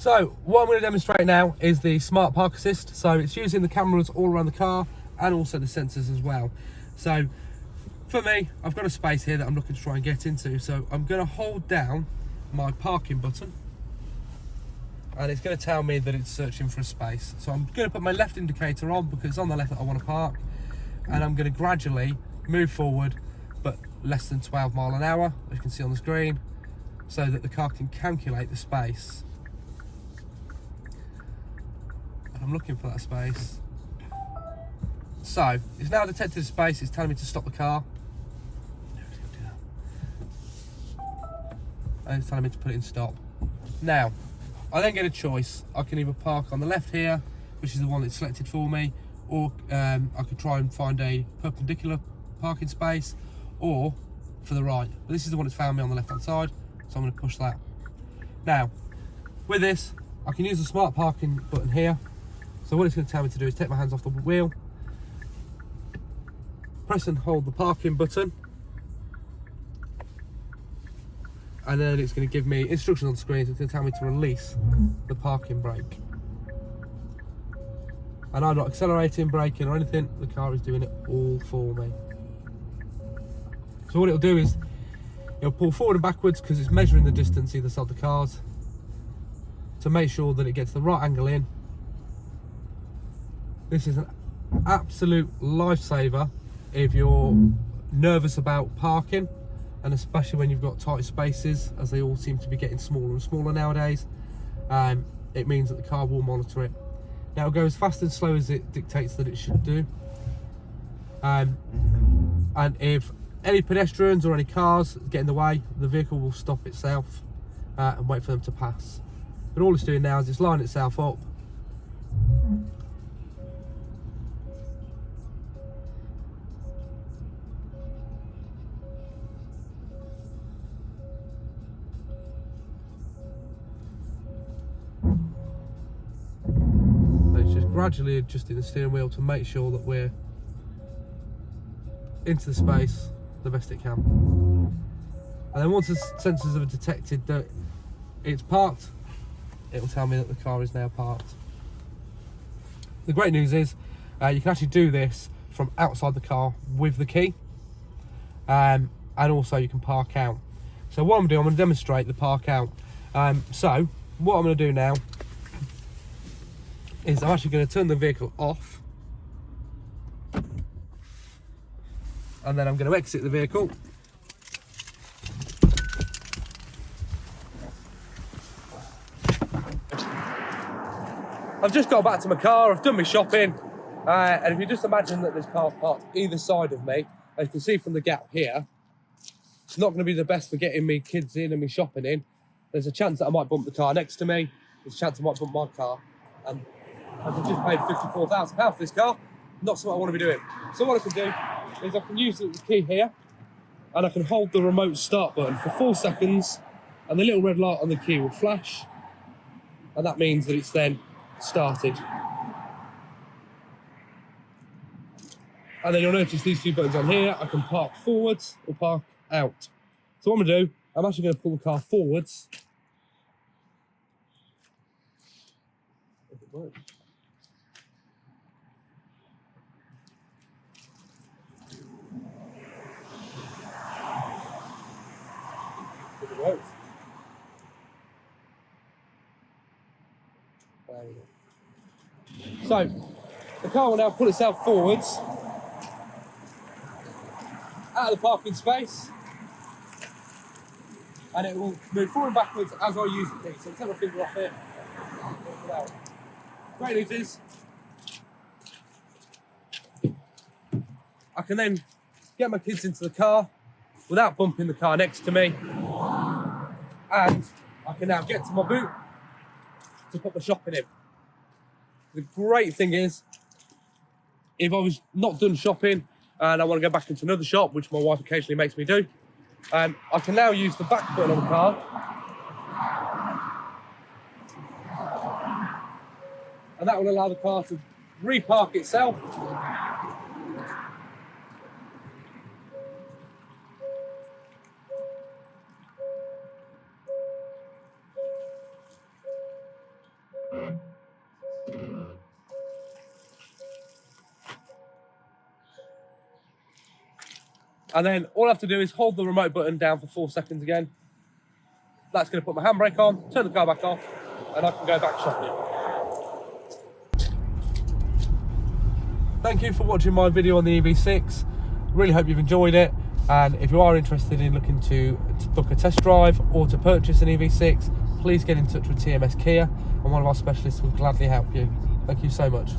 So what I'm going to demonstrate now is the Smart Park Assist. So it's using the cameras all around the car and also the sensors as well. So for me, I've got a space here that I'm looking to try and get into. So I'm going to hold down my parking button and it's going to tell me that it's searching for a space. So I'm going to put my left indicator on because it's on the left that I want to park, and I'm going to gradually move forward, but less than 12 miles an hour, as you can see on the screen, so that the car can calculate the space. And I'm looking for that space. So it's now detected a space. It's telling me to stop the car, and it's telling me to put it in stop. Now I then get a choice. I can either park on the left here, which is the one that's selected for me, or I could try and find a perpendicular parking space, or for the right. But this is the one that's found me on the left hand side, so I'm going to push that. Now with this, I can use the smart parking button here. So what it's going to tell me to do is take my hands off the wheel, press and hold the parking button, and then it's going to give me instructions on the screen. So it's going to tell me to release the parking brake. And I'm not accelerating, braking or anything. The car is doing it all for me. So what it'll do is it'll pull forward and backwards because it's measuring the distance either side of the cars to make sure that it gets the right angle in. This is an absolute lifesaver if you're nervous about parking, and especially when you've got tight spaces, as they all seem to be getting smaller and smaller nowadays. It means that the car will monitor it. Now it'll go as fast and slow as it dictates that it should do. And if any pedestrians or any cars get in the way, the vehicle will stop itself and wait for them to pass. But all it's doing now is it's lining itself up. Gradually adjusting the steering wheel to make sure that we're into the space the best it can. And then once the sensors have detected that it's parked, it will tell me that the car is now parked. The great news is you can actually do this from outside the car with the key, and also you can park out. So what I'm doing, I'm going to demonstrate the park out. So what I'm going to do now is I'm actually going to turn the vehicle off, and then I'm going to exit the vehicle. I've just got back to my car, I've done my shopping, and if you just imagine that there's cars parked either side of me, as you can see from the gap here, it's not going to be the best for getting me kids in and me shopping in. There's a chance that I might bump the car next to me, there's a chance I might bump my car, and as I've just paid £54,000 for this car, not something I want to be doing. So what I can do is I can use the key here, and I can hold the remote start button for 4 seconds, and the little red light on the key will flash, and that means that it's then started. And then you'll notice these 2 buttons on here. I can park forwards or park out. So what I'm going to do, I'm actually going to pull the car forwards. If it works. If it works. There we go. So the car will now pull itself forwards out of the parking space, and it will move forward and backwards as I use the key. So take my finger off it. Great news is I can then get my kids into the car without bumping the car next to me, and I can now get to my boot to put my shopping in. The great thing is, if I was not done shopping and I want to go back into another shop, which my wife occasionally makes me do, I can now use the back button on the car, and that will allow the car to repark itself. And then all I have to do is hold the remote button down for 4 seconds again. That's going to put my handbrake on, turn the car back off, and I can go back shopping. Thank you for watching my video on the EV6. Really hope you've enjoyed it. And if you are interested in looking to book a test drive or to purchase an EV6, please get in touch with TMS Kia, and one of our specialists will gladly help you. Thank you so much.